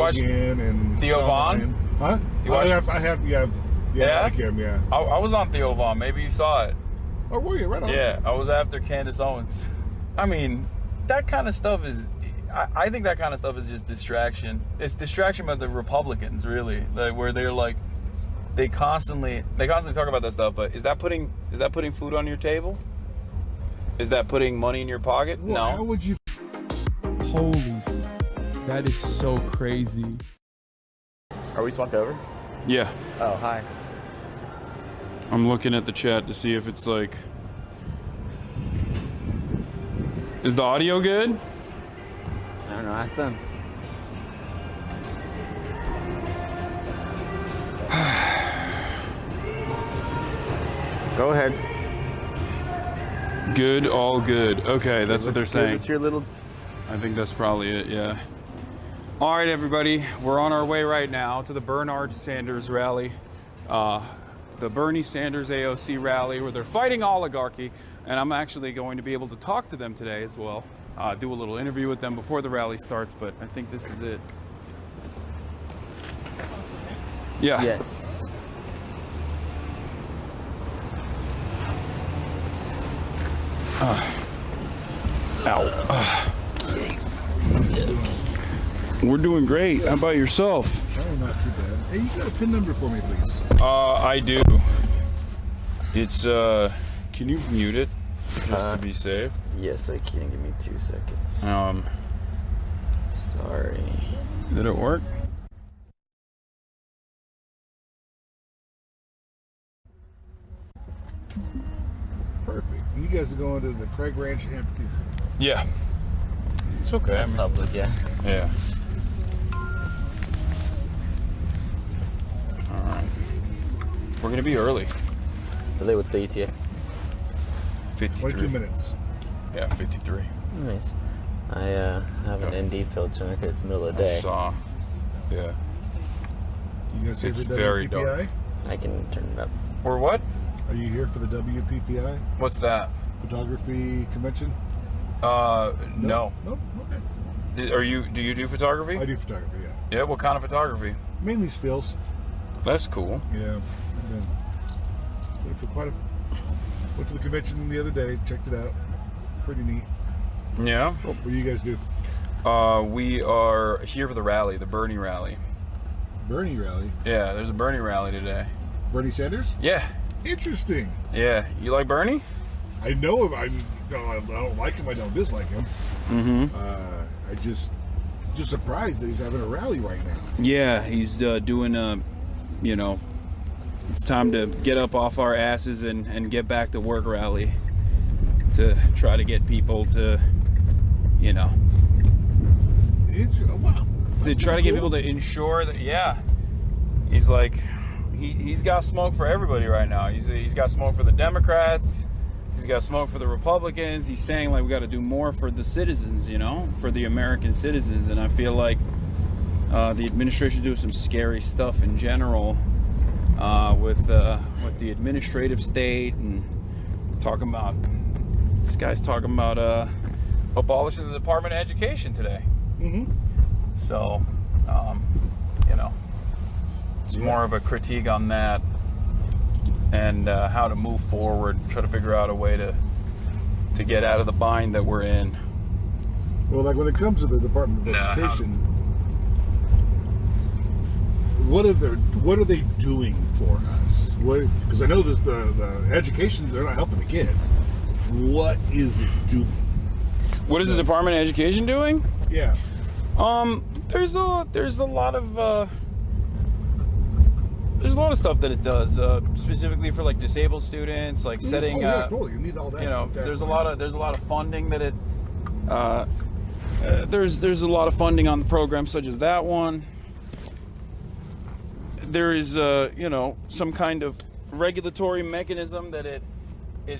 watch and Theo Von? Huh? I have, yeah, I like him, yeah. I was on Theo Von. Maybe you saw it. Oh, were you? Right on. Yeah, I was after Candace Owens. I mean, that kind of stuff is... I think that kind of stuff is just distraction. It's distraction by the Republicans, really, where they're like, they constantly talk about that stuff. But is that putting food on your table? Is that putting money in your pocket? Well, no. How would you? Holy, that is so crazy. Are we swapped over? Yeah. Oh, hi. I'm looking at the chat to see if it's like... Is the audio good? I don't know, ask them. Go ahead. Good, all good. Okay, that's what they're saying. It's your little... I think that's probably it, yeah. All right, everybody, we're on our way right now to the Bernard Sanders rally. The Bernie Sanders AOC rally where they're fighting oligarchy, and I'm actually going to be able to talk to them today as well. Do a little interview with them before the rally starts, but I think this is it. Yeah. Yes. Ow. We're doing great. How about yourself? Oh, not too bad. Hey, you got a PIN number for me, please? I do. It's, can you mute it just to be safe? Yes, I can. Give me 2 seconds. Sorry. Did it work? Perfect. You guys are going to the Craig Ranch Amphitheater. Yeah. It's okay. That's public, yeah. Yeah. All right. We're gonna be early. Really, what's the ETA? 53. 22 minutes. Yeah, 53. Nice. I have an ND filter because it's the middle of the day. I saw. Yeah. You guys here It's for the very WPPI? dark. I can turn it up. Or what? Are you here for the WPPI? What's that? Photography convention? No. Nope. Okay. Do you do photography? I do photography, yeah. Yeah, what kind of photography? Mainly stills. That's cool. Yeah. I've been for quite a... Went to the convention the other day, checked it out. Pretty neat. Yeah. What do you guys do? We are here for the rally, the Bernie rally. Bernie rally? Yeah, there's a Bernie rally today. Bernie Sanders? Yeah. Interesting. Yeah. You like Bernie? I know him. I don't like him. I don't dislike him. Mm-hmm. I just surprised that he's having a rally right now. Yeah, he's doing a, it's time to get up off our asses and get back to work rally to try to get people to, Wow. to try to get people to ensure that, yeah, he's like, he's got smoke for everybody right now. He's got smoke for the Democrats. He's got smoke for the Republicans. He's saying like we got to do more for the citizens, for the American citizens. And I feel like the administration doing some scary stuff in general with the administrative state and talking about this guy's talking about abolishing the Department of Education today. Mm-hmm. So, it's more of a critique on that and how to move forward, try to figure out a way to get out of the bind that we're in. Well, like when it comes to the Department of Education, what are they doing for us? Because I know this, the education, they're not helping the kids. What is it doing? What is the Department of Education doing? Yeah. There's a lot of stuff that it does, specifically for like disabled students, like setting. Cool. You need all that. There's a lot of funding that it. There's a lot of funding on the program, such as that one. There is, some kind of regulatory mechanism that it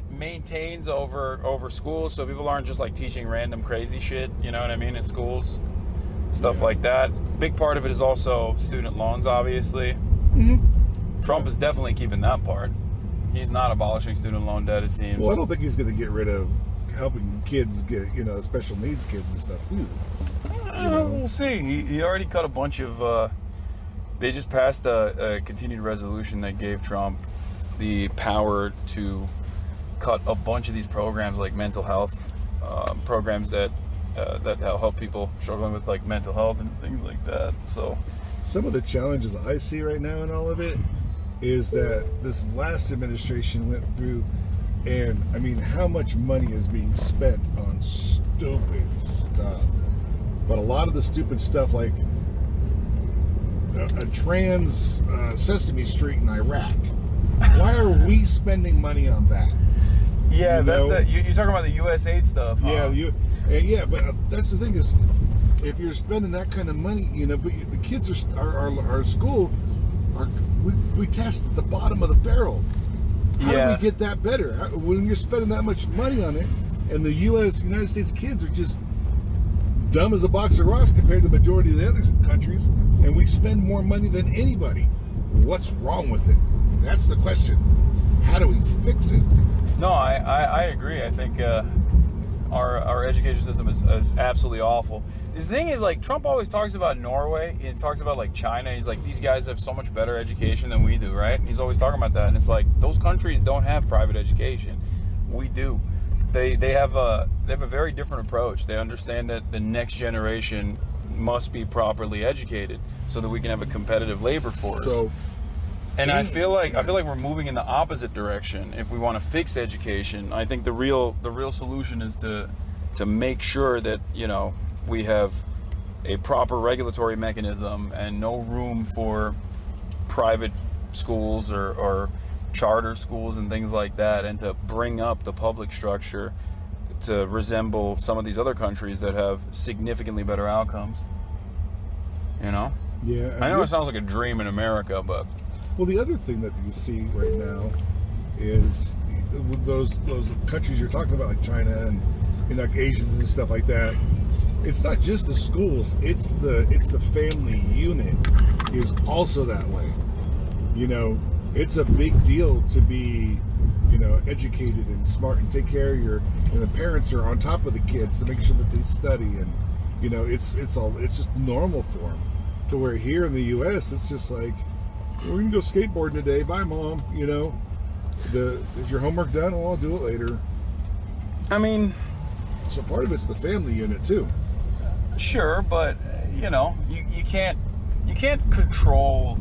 maintains over schools, so people aren't just like teaching random crazy shit. You know what I mean? In schools, stuff like that. Big part of it is also student loans, obviously. Mm-hmm. Trump is definitely keeping that part. He's not abolishing student loan debt, it seems. Well, I don't think he's going to get rid of helping kids get, special needs kids and stuff too. We'll see. He already cut a bunch of. They just passed a continued resolution that gave Trump the power to cut a bunch of these programs, like mental health programs that help people struggling with like mental health and things like that. So some of the challenges I see right now in all of it is that this last administration went through, and I mean, how much money is being spent on stupid stuff? But a lot of the stupid stuff, like a trans Sesame Street in Iraq. Why are we spending money on that? Yeah, you're talking about the USAID stuff. Huh? Yeah, but that's the thing is, if you're spending that kind of money, but the kids our school we test at the bottom of the barrel. How do we get that better? When you're spending that much money on it, and the United States kids are just dumb as a box of rocks compared to the majority of the other countries, and we spend more money than anybody. What's wrong with it? That's the question. How do we fix it? No, I agree. I think our education system is absolutely awful. The thing is, like, Trump always talks about Norway and talks about like China. He's like, these guys have so much better education than we do, right? And he's always talking about that. And it's like, those countries don't have private education. We do. They have a very different approach. They understand that the next generation must be properly educated so that we can have a competitive labor force. And I feel like we're moving in the opposite direction. If we want to fix education, I think the real solution is to make sure that we have a proper regulatory mechanism and no room for private schools or charter schools and things like that, and to bring up the public structure to resemble some of these other countries that have significantly better outcomes. Yeah. I know it sounds like a dream in America, but well, the other thing that you see right now is those countries you're talking about, like China and like Asians and stuff like that. It's not just the schools; it's the family unit is also that way. It's a big deal to be, educated and smart and take care of and the parents are on top of the kids to make sure that they study, and it's just normal for them. To where here in the U.S. it's just like, we're gonna go skateboarding today. Bye, Mom. Is your homework done? Oh, I'll do it later. I mean, so part of it's the family unit too. Sure, but you can't control.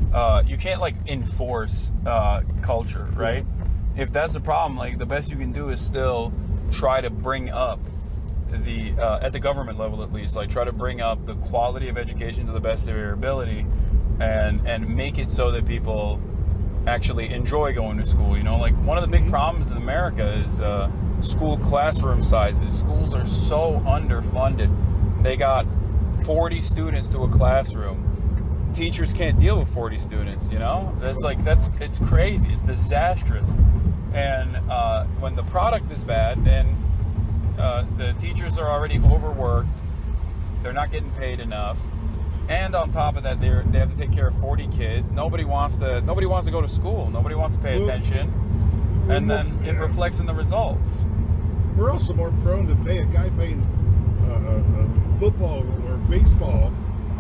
You can't like enforce culture, right? If that's the problem, like the best you can do is still try to bring up the at the government level at least, like try to bring up the quality of education to the best of your ability, and make it so that people actually enjoy going to school. Like one of the big problems in America is school classroom sizes. Schools are so underfunded. They got 40 students to a classroom. Teachers can't deal with 40 students, it's crazy. It's disastrous. And when the product is bad, then the teachers are already overworked. They're not getting paid enough. And on top of that, they have to take care of 40 kids. Nobody wants to go to school. Nobody wants to pay attention. And then it reflects in the results. We're also more prone to pay a guy playing football or baseball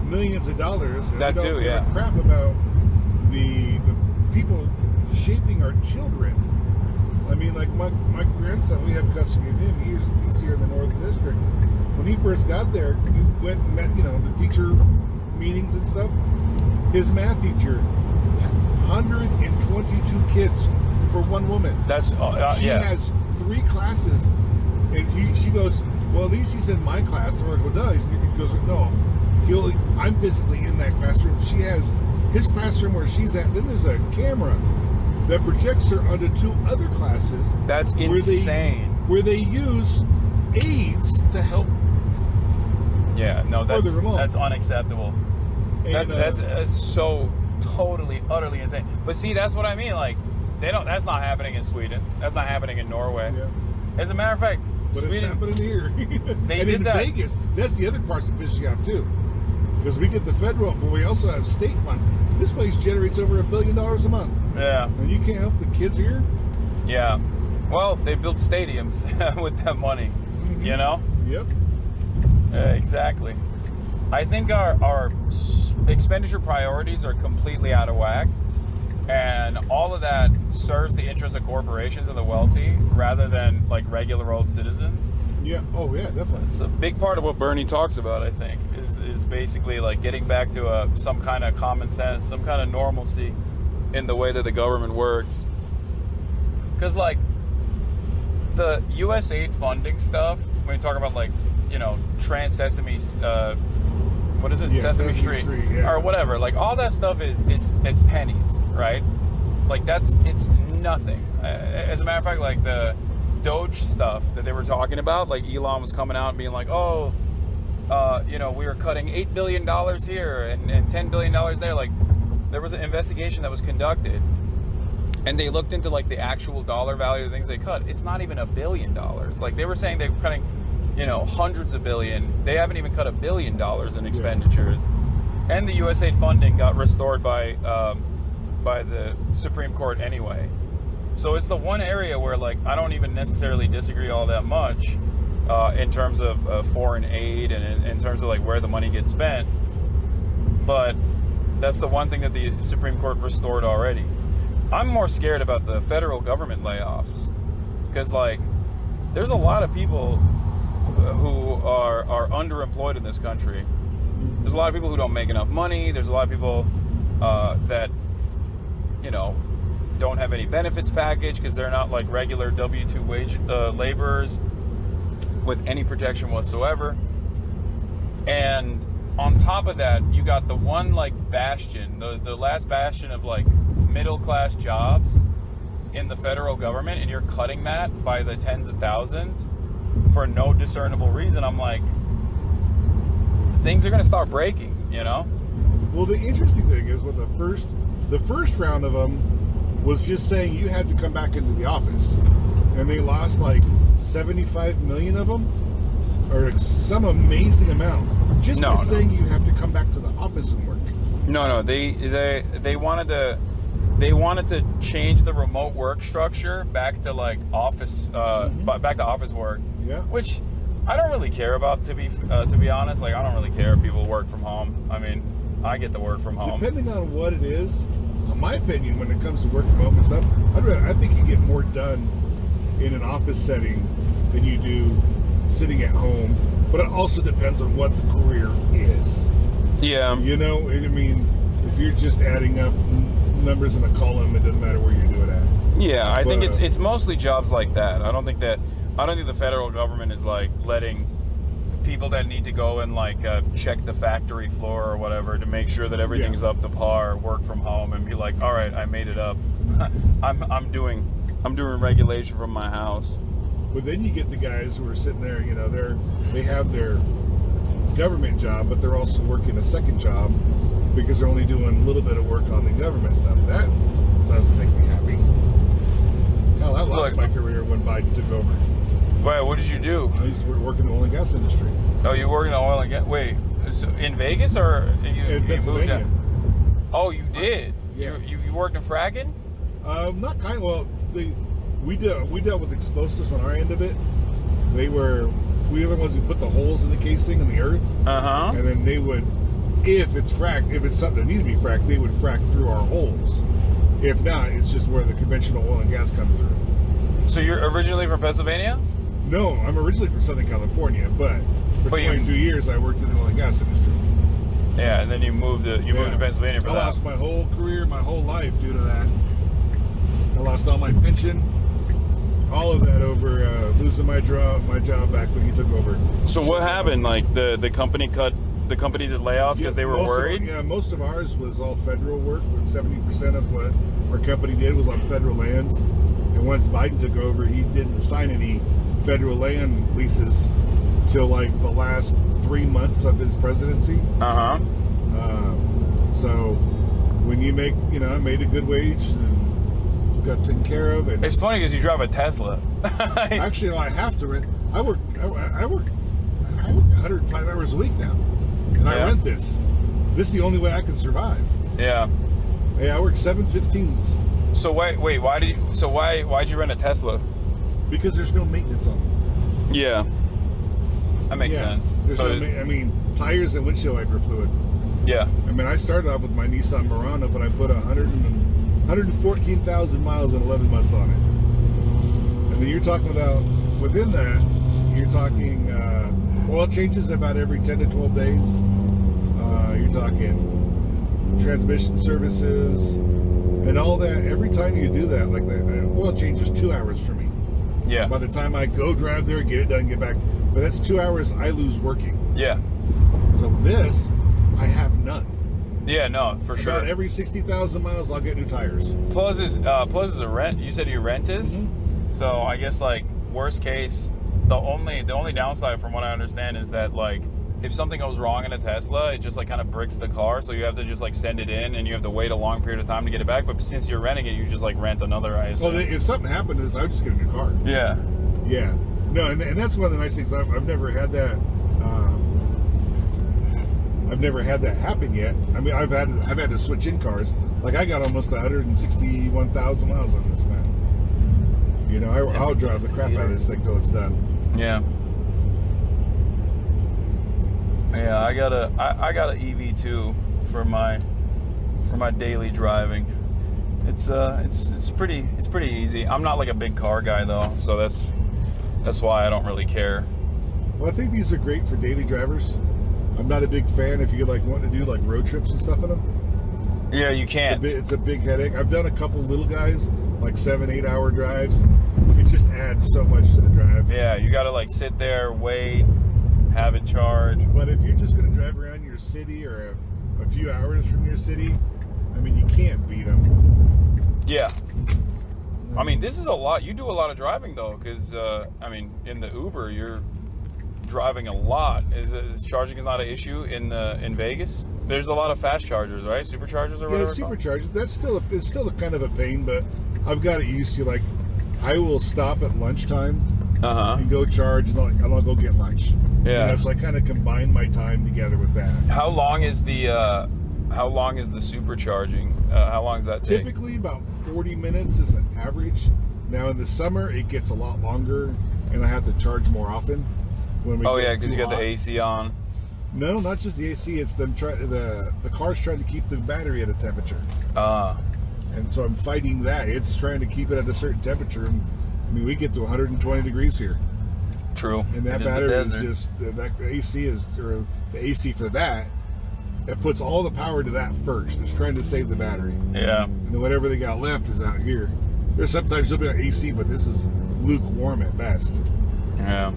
millions of dollars. And that too, yeah. Crap about the people shaping our children. I mean, like my grandson, we have custody of him. He's here in the North District. When he first got there, he went and met, the teacher meetings and stuff. His math teacher, 122 kids for one woman. That's she has 3 classes, and she goes, well, at least he's in my class. And we're like, well, no. He goes, no. I'm physically in that classroom. She has his classroom where she's at. Then there's a camera that projects her onto 2 other classes. That's insane. Where they use aids to help. Yeah, no, that's unacceptable. And, that's so totally, utterly insane. But see, that's what I mean. Like, that's not happening in Sweden. That's not happening in Norway. Yeah. As a matter of fact, but Sweden, it's happening here. They and did in that. Vegas, that's the other parts that piss you off too. Because we get the federal, but we also have state funds. This place generates over $1 billion a month. Yeah. And you can't help the kids here? Yeah. Well, they built stadiums with that money, Mm-hmm. Yep. Yeah, exactly. I think our expenditure priorities are completely out of whack, and all of that serves the interests of corporations and the wealthy rather than like regular old citizens. Yeah. Oh, yeah, definitely. It's a big part of what Bernie talks about, I think, is basically like getting back to some kind of common sense, some kind of normalcy in the way that the government works. Because like the USAID funding stuff, when you talk about like, you know, Sesame, what is it, Yeah, Sesame Street, yeah. or whatever, like all that stuff it's pennies, right? Like it's nothing. As a matter of fact, like the Doge stuff that they were talking about, like Elon was coming out and being like, oh, you know, we were cutting $8 billion here and $10 billion there. Like there was an investigation that was conducted and they looked into like the actual dollar value of the things they cut. It's not even $1 billion. Like they were saying they were cutting, you know, hundreds of billion. They haven't even cut $1 billion in expenditures. Yeah. And the USAID funding got restored by the Supreme Court anyway. So it's the one area where like I don't even necessarily disagree all that much in terms of foreign aid and in terms of like where the money gets spent. But that's the one thing that the Supreme Court restored already. I'm more scared about the federal government layoffs because like there's a lot of people who are underemployed in this country. There's a lot of people who don't make enough money. There's a lot of people that, you know, don't have any benefits package because they're not like regular W-2 wage laborers with any protection whatsoever. And on top of that, you got the one like bastion, the last bastion of like middle class jobs in the federal government, and you're cutting that by the tens of thousands for no discernible reason. I'm like, things are going to start breaking, you know? Well, the interesting thing is with the first round of them was just saying you had to come back into the office, and they lost like 75 million of them, or some amazing amount, just by saying you have to come back to the office and work. No, they wanted to change the remote work structure back to like office, back to office work. Yeah. Which I don't really care about, to be honest. Like I don't really care if people work from home. I mean, I get to work from home. Depending on what it is. In my opinion, when it comes to work from home and stuff, I think you get more done in an office setting than you do sitting at home. But it also depends on what the career is. Yeah. You know, I mean, if you're just adding up numbers in a column, it doesn't matter where you do it at. Yeah, I think it's mostly jobs like that. I don't think the federal government is like letting people that need to go and like check the factory floor or whatever to make sure that everything's up to par, work from home and be like, all right, I made it up. I'm doing regulation from my house. But then you get the guys who are sitting there, you know, they have their government job, but they're also working a second job because they're only doing a little bit of work on the government stuff. That doesn't make me happy. Hell, I lost my career when Biden took over. Wait, what did you do? I used to work in the oil and gas industry. Oh, you work in the oil and gas? Wait, so in Vegas or in Pennsylvania? Moved down? Oh, you did? Yeah. You worked in fracking? Not kind of. Well, we dealt with explosives on our end of it. We were the ones who put the holes in the casing in the earth. And then they would, if it's something that needs to be fracked, they would frack through our holes. If not, it's just where the conventional oil and gas comes through. So you're originally from Pennsylvania? No, I'm originally from Southern California, but for 22 years I worked in the oil and gas industry. Yeah, and then you moved to Pennsylvania for that. I lost my whole career, my whole life due to that. I lost all my pension, all of that over losing my job back when he took over. So what happened? Like the company did layoffs because they were worried? Most of ours was all federal work. 70% of what our company did was on federal lands. And once Biden took over, he didn't sign any federal land leases till like the last 3 months of his presidency. So when you make, I made a good wage and got taken care of. And it's funny because you drive a Tesla. Actually, I have to rent. I work 105 hours a week now, and I rent this. This is the only way I can survive. Yeah. Hey, I work 7/15s. So wait, why'd you rent a Tesla? Because there's no maintenance on them. Yeah. That makes sense. There's So I mean, tires and windshield wiper fluid. yeah. I mean, I started off with my Nissan Murano, but I put 114,000 miles and 11 months on it. And then you're talking about, within that, you're talking oil changes about every 10 to 12 days. You're talking transmission services and all that. Every time you do that, like the oil change is 2 hours for me. Yeah. By the time I go drive there, get it done, get back. But that's 2 hours I lose working. Yeah. So this, I have none. Yeah, no, for sure. About every 60,000 miles, I'll get new tires. Plus is a rent. You said your rent is, so I guess like worst case, the only downside from what I understand is that like if something goes wrong in a Tesla, it just like kind of bricks the car, so you have to just like send it in and you have to wait a long period of time to get it back. But since you're renting it, you just like rent another. I assume. Well, if something happened, I would just get a new car. Yeah. Yeah. No, and that's one of the nice things. I've never had that. I've never had that happen yet. I mean, I've had to switch in cars. Like I got almost 161,000 miles on this man. You know, I'll drive the crap out of this thing till it's done. Yeah. Yeah, I got a EV2 for my daily driving. It's pretty easy. I'm not like a big car guy though, so that's why I don't really care. Well, I think these are great for daily drivers. I'm not a big fan if you like want to do like road trips and stuff in them. Yeah, you can't. It's a big headache. I've done a couple little guys, like 7-8 hour drives. It just adds so much to the drive. Yeah, you gotta like sit there, wait, have it charge. But if you're just going to drive around your city or a few hours from your city, I mean, you can't beat them. Yeah. I mean, this is a lot. You do a lot of driving though, because I mean, in the Uber, you're driving a lot. Is charging is not an issue in Vegas? There's a lot of fast chargers, right? Superchargers or whatever. Yeah, superchargers. It's still a kind of a pain, but I've got it used to. Like, I will stop at lunchtime and go charge, and I'll go get lunch. Yeah. You know, so I kind of combine my time together with that. How long is the supercharging? How long does that take? Typically about 40 minutes is an average. Now in the summer it gets a lot longer, and I have to charge more often. Oh yeah, because you got the AC on. No, not just the AC. It's them the car's trying to keep the battery at a temperature. And so I'm fighting that. It's trying to keep it at a certain temperature. And I mean, we get to 120 degrees here. True. And that battery is just that AC is, or the AC for that. It puts all the power to that first. It's trying to save the battery. Yeah. And then whatever they got left is out here. There's sometimes you'll be on AC, but this is lukewarm at best. Yeah.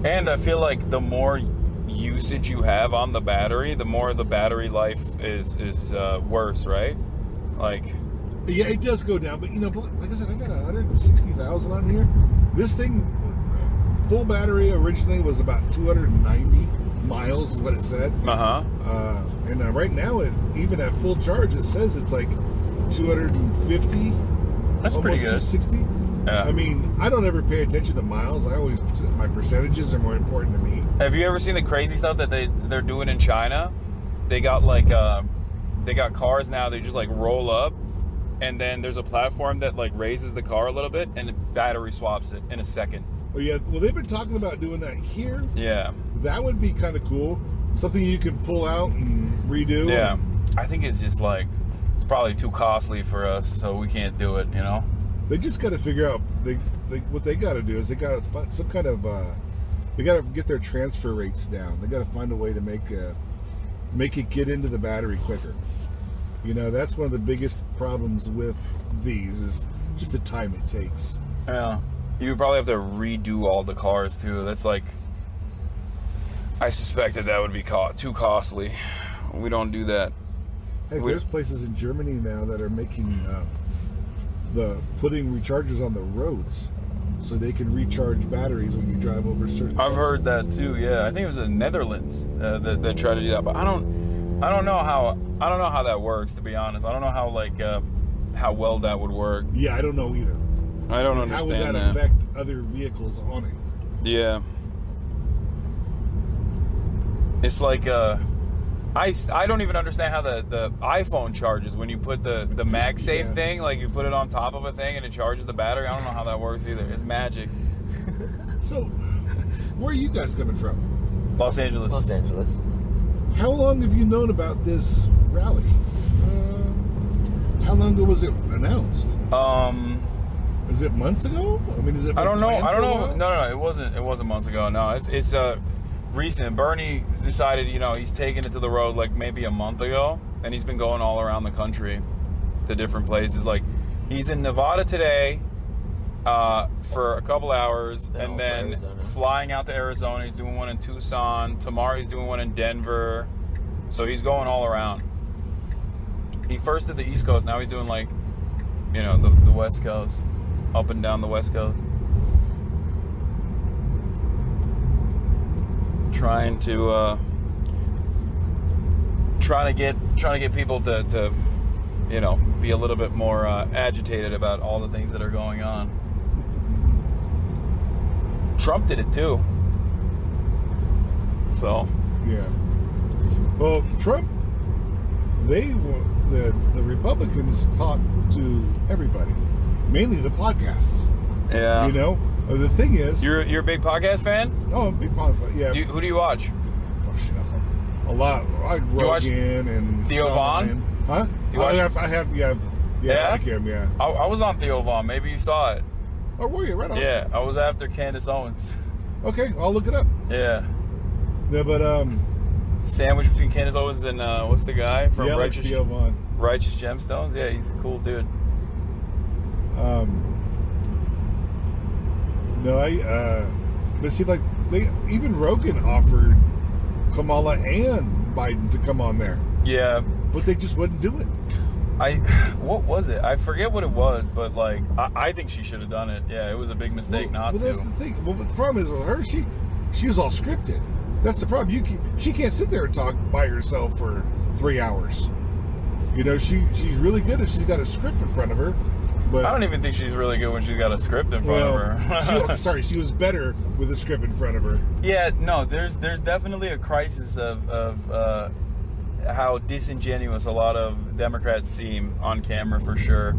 And I feel like the more usage you have on the battery, the more the battery life is worse, right? Like, yeah, it does go down, but you know, like I said, I got 160,000 on here. This thing, full battery originally was about 290 miles is what it said. And right now, even at full charge, it says it's like 250. That's pretty good. 260. Yeah. I mean, I don't ever pay attention to miles. My percentages are more important to me. Have you ever seen the crazy stuff that they're doing in China? They got like they got cars now. They just like roll up, and then there's a platform that like raises the car a little bit, and the battery swaps it in a second. Oh yeah, well they've been talking about doing that here. Yeah, that would be kind of cool. Something you could pull out and redo. Yeah, I think it's just like it's probably too costly for us, so we can't do it. You know. They just got to figure out what they got to do is they got to find some kind of they got to get their transfer rates down. They got to find a way to make it get into the battery quicker. You know, that's one of the biggest problems with these is just the time it takes. Yeah, you probably have to redo all the cars too. That's like, I suspected that would be too costly. We don't do that. Hey, there's places in Germany now that are making putting rechargers on the roads so they can recharge batteries when you drive over certain. I've heard that too. Yeah, I think it was in Netherlands that tried to do that, but I don't know how that works, to be honest. I don't know how well that would work. Yeah, I don't know either. I don't understand how would that affect other vehicles on it. Yeah, it's like I don't even understand how the iPhone charges when you put the MagSafe thing, like you put it on top of a thing and it charges the battery. I don't know how that works either. It's magic. So where are you guys coming from? Los Angeles. Los Angeles. How long have you known about this rally? How long ago was it announced? Is it months ago? I mean, is it? I don't know. planned I don't for a know. while? No. It wasn't months ago. No, it's recent. Bernie decided, he's taking it to the road like maybe a month ago, and he's been going all around the country to different places. Like, he's in Nevada today for a couple hours, and then Arizona. flying out to Arizona. He's doing one in Tucson. Tomorrow he's doing one in Denver. So he's going all around. He first did the East Coast. Now he's doing like, the West Coast, up and down the West Coast. Trying to get people to be a little bit more agitated about all the things that are going on. Trump did it too. So Yeah. Well, Trump, the Republicans talk to everybody, mainly the podcasts. yeah, The thing is, you're a big podcast fan. oh, big podcast, yeah. Who do you watch? A lot. I watch Rogan and Theo John Vaughn? Ryan. Huh? You watch- I have, yeah, Yeah? I like him, yeah. I was on Theo Vaughn. Maybe you saw it. Oh, were you? Right on. Yeah, I was after Candace Owens. Okay, I'll look it up. Yeah, Yeah, but sandwich between Candace Owens and what's the guy from yeah, like Theo Vaughn. Righteous Gemstones? Yeah, he's a cool dude. No, but see, like even Rogan offered Kamala and Biden to come on there, Yeah. but they just wouldn't do it. What was it? I forget what it was, but like I think she should have done it. Yeah, it was a big mistake not well, to. that's the thing. Well, but the problem is with her, she was all scripted. That's the problem. She can't sit there and talk by herself for 3 hours. She's really good if she's got a script in front of her. But I don't even think she's really good when she's got a script in front of her. she was better with a script in front of her. Yeah, no, there's definitely a crisis of how disingenuous a lot of Democrats seem on camera, for sure.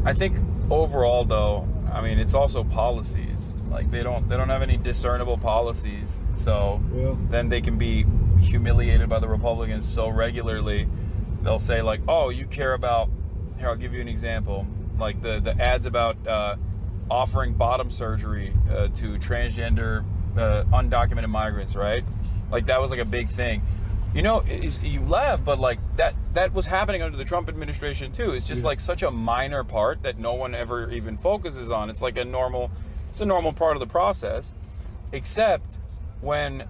I think overall, though, I mean, it's also policies. Like they don't have any discernible policies, so then they can be humiliated by the Republicans so regularly. They'll say like, "Oh, you care about." Here, I'll give you an example. Like the ads about offering bottom surgery to transgender undocumented migrants, right? Like that was like a big thing. You laugh, but like that was happening under the Trump administration too. It's just like such a minor part that no one ever even focuses on. It's like a normal part of the process, except when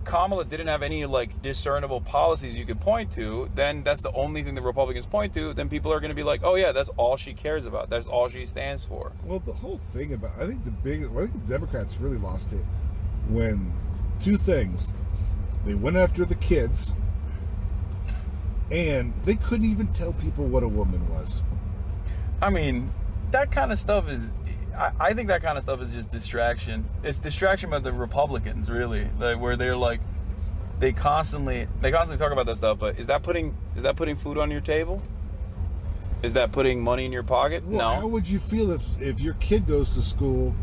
Kamala didn't have any like discernible policies you could point to, then that's the only thing the Republicans point to. Then people are going to be like, oh yeah, that's all she cares about. That's all she stands for. Well, the whole thing about, I think the Democrats really lost it when two things. They went after the kids, and they couldn't even tell people what a woman was. I mean, that kind of stuff is, I think that kind of stuff is just distraction. It's distraction by the Republicans, really, where they're like, they constantly talk about that stuff. But is that putting food on your table? Is that putting money in your pocket? Well, no. How would you feel if your kid goes to school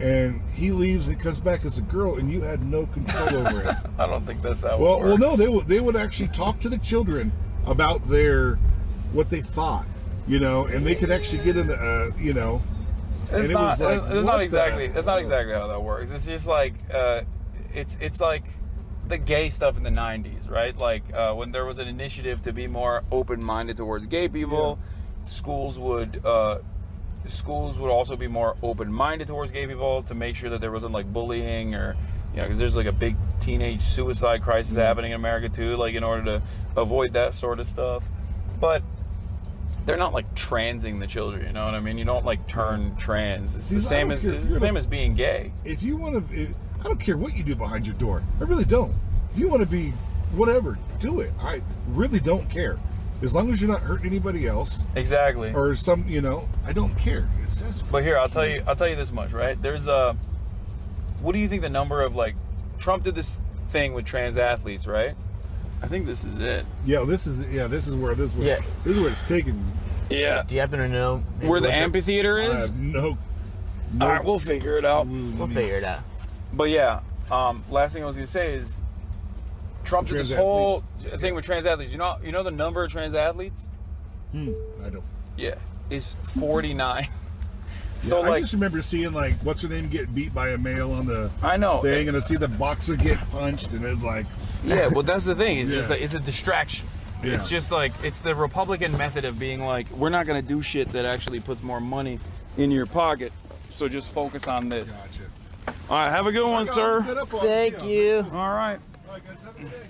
and he leaves and comes back as a girl and you had no control over it? I don't think that's how it works. Well, no, they would actually talk to the children about what they thought, and they could actually get in, It's not exactly how that works. It's just like it's like the gay stuff in the 90s, right? Like when there was an initiative to be more open-minded towards gay people, schools would also be more open-minded towards gay people to make sure that there wasn't like bullying or because there's like a big teenage suicide crisis happening in America too, like in order to avoid that sort of stuff. But they're not like transing the children, you know what I mean? You don't like turn trans. It's the same as being gay. If you want to, I don't care what you do behind your door. I really don't. If you want to be whatever, do it. I really don't care. As long as you're not hurting anybody else. Exactly. Or I don't care. It's just. But here, I'll tell you this much, right? There's what do you think the number of like, Trump did this thing with trans athletes, right? I think this is it. Yeah, this is where it's taken. Yeah. Do you happen to know where the amphitheater is? No. All right, we'll figure it out. We'll figure it out. But yeah, last thing I was gonna say is Trump did this whole thing with trans athletes. You know the number of trans athletes? I don't. Yeah, is 49. So I just remember seeing like what's her name get beat by a male on the thing, and I see the boxer get punched, and it's like yeah. Well, that's the thing. It's just like it's a distraction. Yeah. It's just like it's the Republican method of being like, we're not gonna do shit that actually puts more money in your pocket. So just focus on this. Gotcha. All right, have a good one, sir. Thank you. All right. All right, guys, have a good day.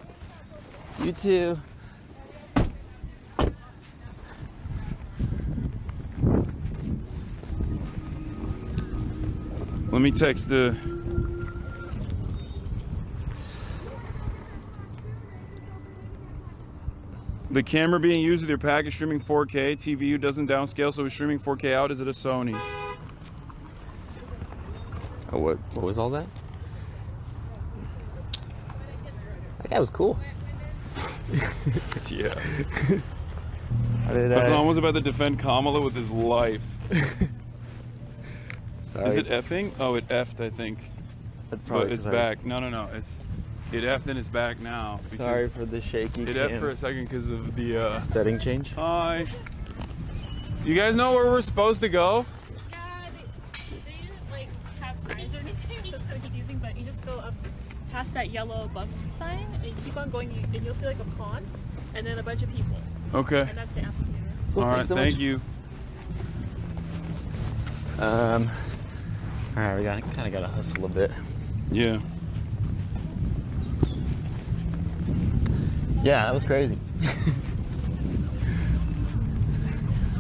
You too. Let me text the camera being used with your package streaming 4K. TVU doesn't downscale, so it's streaming 4K out. Is it a Sony? Oh, what was all that? That guy was cool. Yeah. Hasan was about to defend Kamala with his life. Sorry. Is it effing? Oh, it effed, I think. But it's back. No. It effed and it's back now. Sorry for the shaky It effed for a second because of the setting change. Hi. You guys know where we're supposed to go? Yeah, they didn't like have signs or anything, so it's kind of confusing. But you just go up past that yellow bump sign, and you keep on going, and you'll see like a pond, and then a bunch of people. Okay. And that's the amphitheater. Cool, all right. so Thank much. you. All right, we kind of gotta hustle a bit. Yeah. Yeah, that was crazy.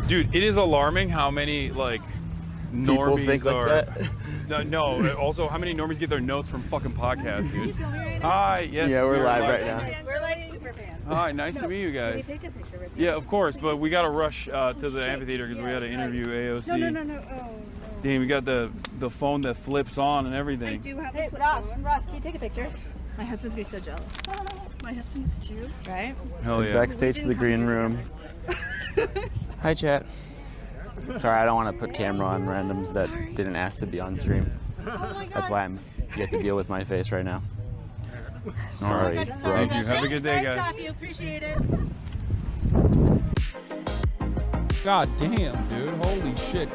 Dude, it is alarming how many like People normies think like are. that. No. Also, how many normies get their notes from fucking podcasts, dude? Hi. Yes. Yeah, we're live right now. We're like super fans. Hi. Nice to meet you Can we guys. take a picture with you? Yeah, of course. But we gotta rush to the amphitheater because we gotta interview AOC. No. Oh, no. Damn, we got the phone that flips on and I everything. do have a flip phone. Ross, can you take a picture? My husband's gonna be so jealous. My husband's too, right? Hell yeah. Backstage to the green room. Hi, chat. Sorry, I don't want to put camera on randoms that didn't ask to be on stream. That's why you have to deal with my face right now. Sorry, bro. Thank you. Have a good day, guys. Stop you. Appreciate it. God damn, dude. Holy shit.